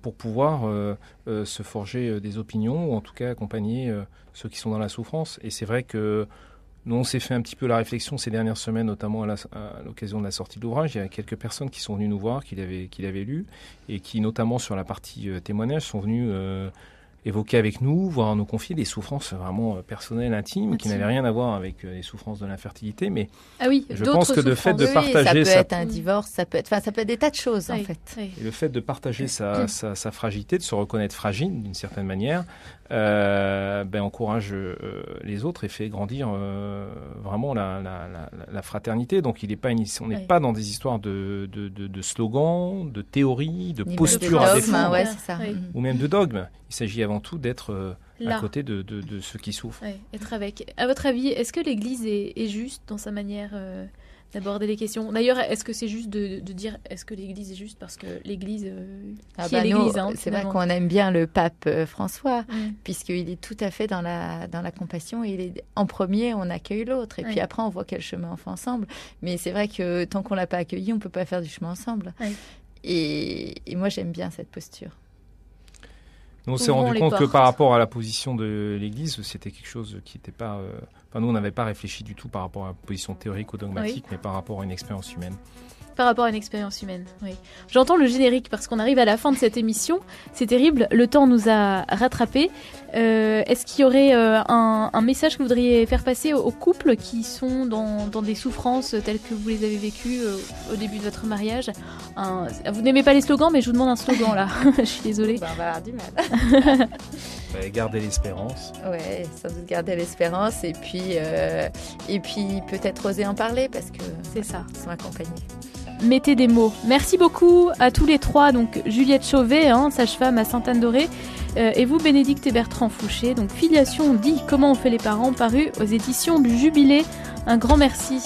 pour pouvoir se forger des opinions ou en tout cas accompagner ceux qui sont dans la souffrance. Et c'est vrai que nous, on s'est fait un petit peu la réflexion ces dernières semaines, notamment à l'occasion de la sortie de l'ouvrage. Il y a quelques personnes qui sont venues nous voir, qui l'avaient lu et qui, notamment sur la partie témoignage, sont venues évoquer avec nous, voire nous confier des souffrances vraiment personnelles, intimes, qui n'avaient rien à voir avec les souffrances de l'infertilité. Mais je pense que le fait de partager... ça peut être un divorce, ça peut être des tas de choses, en fait. Et le fait de partager sa fragilité, de se reconnaître fragile, d'une certaine manière, encourage les autres et fait grandir vraiment la fraternité. Donc, on n'est pas dans des histoires de slogans, de théories, de postures à défendre, ou même de dogmes. Il s'agit avant tout d'être à côté de ceux qui souffrent. Être avec. À votre avis, est-ce que l'Église est juste dans sa manière d'aborder les questions ? D'ailleurs, est-ce que c'est juste de dire est-ce que l'Église est juste ? Parce que l'Église, est l'Église c'est vrai qu'on aime bien le pape François, puisqu'il est tout à fait dans la compassion. Et il est, en premier, on accueille l'autre. Et puis après, on voit quel chemin on fait ensemble. Mais c'est vrai que tant qu'on ne l'a pas accueilli, on ne peut pas faire du chemin ensemble. Et moi, j'aime bien cette posture. Nous, on s'est rendu compte que par rapport à la position de l'Église, c'était quelque chose qui n'était pas... nous, on n'avait pas réfléchi du tout par rapport à la position théorique ou dogmatique, mais par rapport à une expérience humaine. Par rapport à une expérience humaine, oui. J'entends le générique parce qu'on arrive à la fin de cette émission. C'est terrible, le temps nous a rattrapés. Est-ce qu'il y aurait un message que vous voudriez faire passer aux couples qui sont dans des souffrances telles que vous les avez vécues au début de votre mariage ? Vous n'aimez pas les slogans, mais je vous demande un slogan là. Je suis désolée. On va avoir du mal. Garder l'espérance. Oui, sans doute garder l'espérance et puis peut-être oser en parler parce que c'est ça. Ils sont accompagnés. Mettez des mots. Merci beaucoup à tous les trois. Donc Juliette Chauvet, sage-femme à Sainte-Anne-d'Auray, et vous Bénédicte et Bertrand Fouché. Donc Filiation dit comment on fait les parents, paru aux éditions du Jubilé. Un grand merci.